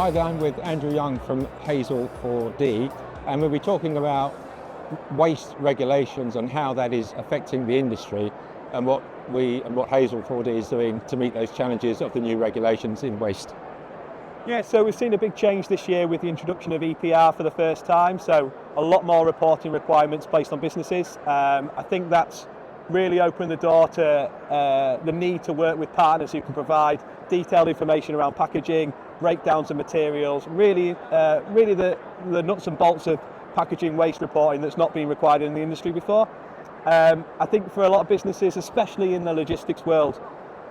Hi there, I'm with Andrew Young from Hazel 4D, and we'll be talking about waste regulations and how that is affecting the industry and what Hazel 4D is doing to meet those challenges of the new regulations in waste. Yeah, so we've seen a big change this year with the introduction of EPR for the first time, so a lot more reporting requirements placed on businesses. I think that's really opened the door to the need to work with partners who can provide detailed information around packaging, breakdowns of materials, really the nuts and bolts of packaging waste reporting that's not been required in the industry before. I think for a lot of businesses, especially in the logistics world,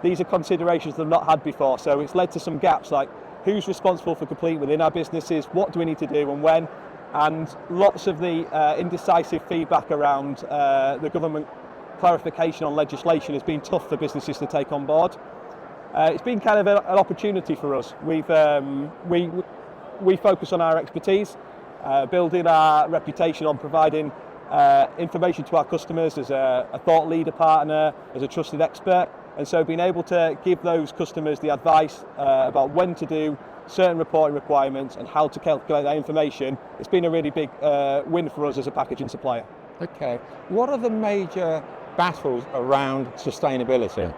these are considerations they've not had before, so it's led to some gaps like who's responsible for complete within our businesses, what do we need to do and when, and lots of the indecisive feedback around the government clarification on legislation has been tough for businesses to take on board. It's been kind of an opportunity for us. We focus on our expertise, building our reputation on providing information to our customers as a thought leader partner, as a trusted expert, and so being able to give those customers the advice about when to do certain reporting requirements and how to calculate that information, it's been a really big win for us as a packaging supplier. Okay, what are the major battles around sustainability?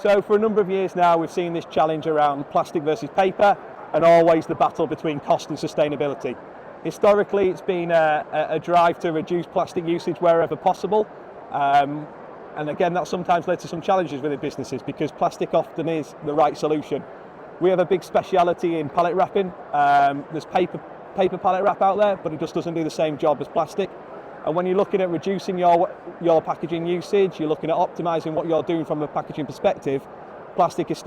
So for a number of years now we've seen this challenge around plastic versus paper and always the battle between cost and sustainability. Historically it's been a drive to reduce plastic usage wherever possible, and again that sometimes led to some challenges within businesses because plastic often is the right solution. We have a big speciality in pallet wrapping. There's paper pallet wrap out there, but it just doesn't do the same job as plastic. And when you're looking at reducing your packaging usage, you're looking at optimising what you're doing from a packaging perspective, plastic is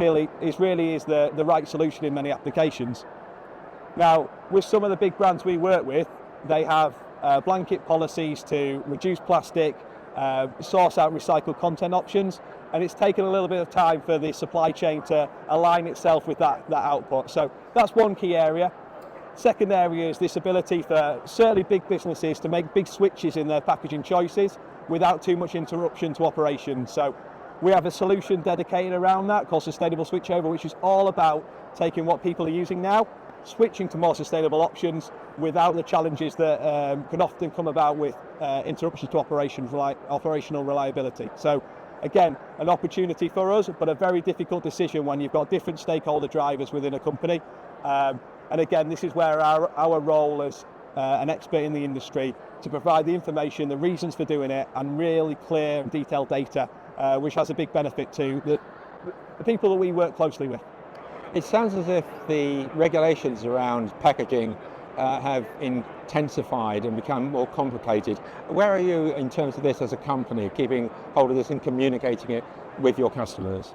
really the right solution in many applications. Now, with some of the big brands we work with, they have blanket policies to reduce plastic, source out recycled content options, and it's taken a little bit of time for the supply chain to align itself with that output. So that's one key area. Second area is this ability for certainly big businesses to make big switches in their packaging choices without too much interruption to operations. So we have a solution dedicated around that called Sustainable Switchover, which is all about taking what people are using now, switching to more sustainable options without the challenges that can often come about with interruptions to operational reliability. So again, an opportunity for us, but a very difficult decision when you've got different stakeholder drivers within a company. And again, this is where our role as an expert in the industry to provide the information, the reasons for doing it, and really clear and detailed data, which has a big benefit to the people that we work closely with. It sounds as if the regulations around packaging have intensified and become more complicated. Where are you in terms of this as a company, keeping hold of this and communicating it with your customers?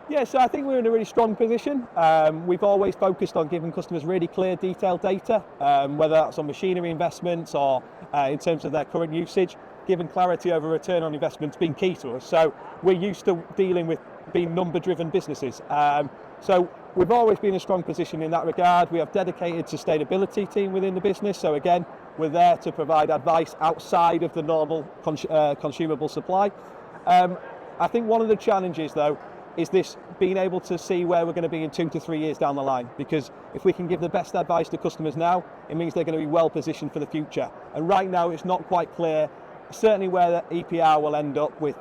Yeah, so I think we're in a really strong position. We've always focused on giving customers really clear, detailed data, whether that's on machinery investments or in terms of their current usage. Giving clarity over return on investment has been key to us. So we're used to dealing with being number-driven businesses. So we've always been in a strong position in that regard. We have dedicated sustainability team within the business. So again, we're there to provide advice outside of the normal consumable supply. I think one of the challenges, though, is this being able to see where we're going to be in 2 to 3 years down the line, because if we can give the best advice to customers now, it means they're going to be well positioned for the future. And right now it's not quite clear certainly where the EPR will end up with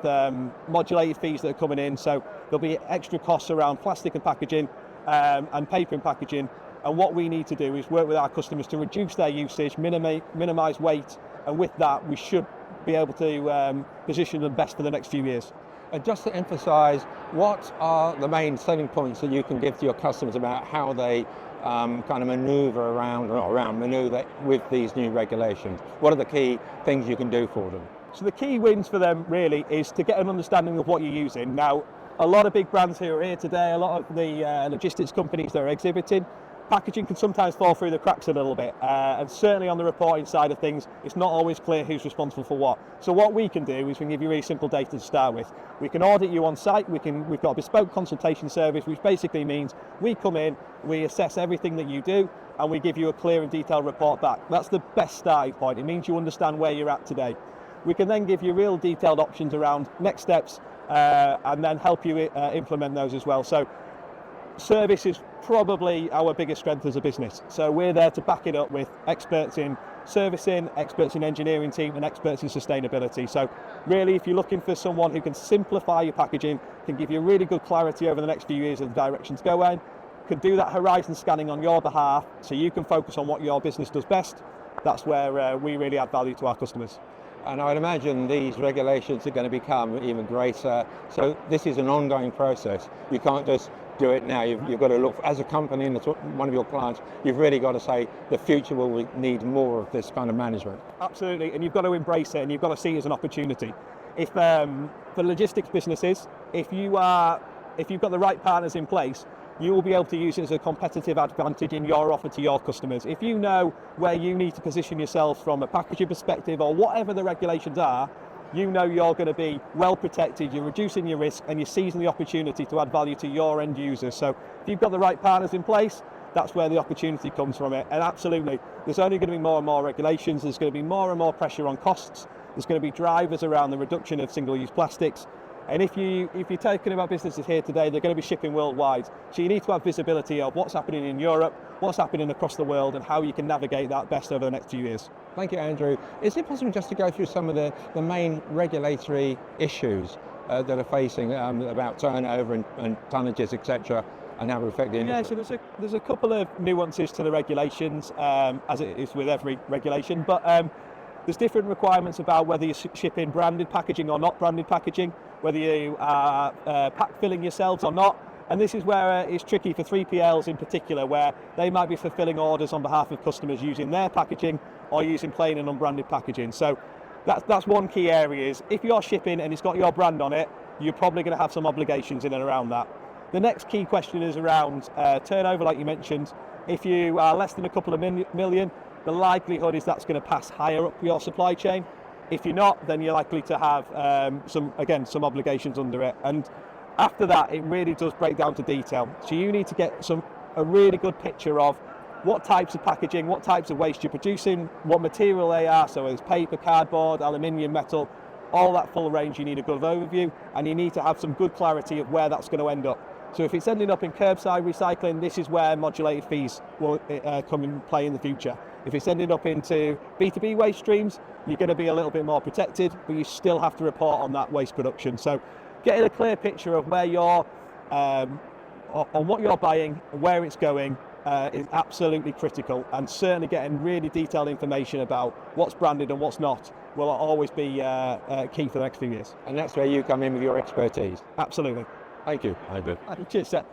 modulated fees that are coming in, so there'll be extra costs around plastic and packaging and paper and packaging, and what we need to do is work with our customers to reduce their usage, minimise weight, and with that we should be able to position them best for the next few years. And just to emphasise, what are the main selling points that you can give to your customers about how they kind of manoeuvre with these new regulations? What are the key things you can do for them? So the key wins for them really is to get an understanding of what you're using. Now, a lot of big brands who are here today, a lot of the logistics companies that are exhibiting, packaging can sometimes fall through the cracks a little bit, and certainly on the reporting side of things, it's not always clear who's responsible for what. So what we can do is we can give you really simple data to start with. We can audit you on site, we've got a bespoke consultation service, which basically means we come in, we assess everything that you do, and we give you a clear and detailed report back. That's the best starting point. It means you understand where you're at today. We can then give you real detailed options around next steps, and then help you implement those as well. So service is probably our biggest strength as a business. So we're there to back it up with experts in servicing, experts in engineering team, and experts in sustainability. So really, if you're looking for someone who can simplify your packaging, can give you really good clarity over the next few years of the direction to go in, could do that horizon scanning on your behalf so you can focus on what your business does best, that's where we really add value to our customers. And I'd imagine these regulations are going to become even greater. So this is an ongoing process. You can't just do it now. You've got to look, as a company and as one of your clients, you've really got to say the future will need more of this kind of management. Absolutely, and you've got to embrace it and you've got to see it as an opportunity. If for logistics businesses, if you've got the right partners in place, you will be able to use it as a competitive advantage in your offer to your customers. If you know where you need to position yourself from a packaging perspective or whatever the regulations are, you know you're going to be well protected, you're reducing your risk, and you're seizing the opportunity to add value to your end users. So if you've got the right partners in place, that's where the opportunity comes from it. And absolutely, there's only going to be more and more regulations, there's going to be more and more pressure on costs, there's going to be drivers around the reduction of single-use plastics. And if you're talking about businesses here today, they're going to be shipping worldwide. So you need to have visibility of what's happening in Europe, what's happening across the world, and how you can navigate that best over the next few years. Thank you, Andrew. Is it possible just to go through some of the main regulatory issues that are facing about turnover and tonnages, etc., and how it affect the industry? Yeah, so there's a couple of nuances to the regulations, as it is with every regulation, but there's different requirements about whether you're shipping branded packaging or not branded packaging, whether you are pack filling yourselves or not. And this is where it's tricky for 3PLs in particular, where they might be fulfilling orders on behalf of customers using their packaging or using plain and unbranded packaging. So that's one key area is if you're shipping and it's got your brand on it, you're probably going to have some obligations in and around that. The next key question is around turnover, like you mentioned. If you are less than a couple of million, the likelihood is that's going to pass higher up your supply chain. If you're not, then you're likely to have some obligations under it. And after that, it really does break down to detail. So you need to get a really good picture of what types of packaging, what types of waste you're producing, what material they are. So it's paper, cardboard, aluminium, metal, all that full range. You need a good overview, and you need to have some good clarity of where that's going to end up. So if it's ending up in curbside recycling, this is where modulated fees will come in play in the future. If it's ended up into B2B waste streams, you're going to be a little bit more protected, but you still have to report on that waste production. So getting a clear picture of where you're, on what you're buying, where it's going, is absolutely critical, and certainly getting really detailed information about what's branded and what's not will always be key for the next few years. And that's where you come in with your expertise. Absolutely. Thank you, Andrew. Cheers, Seth.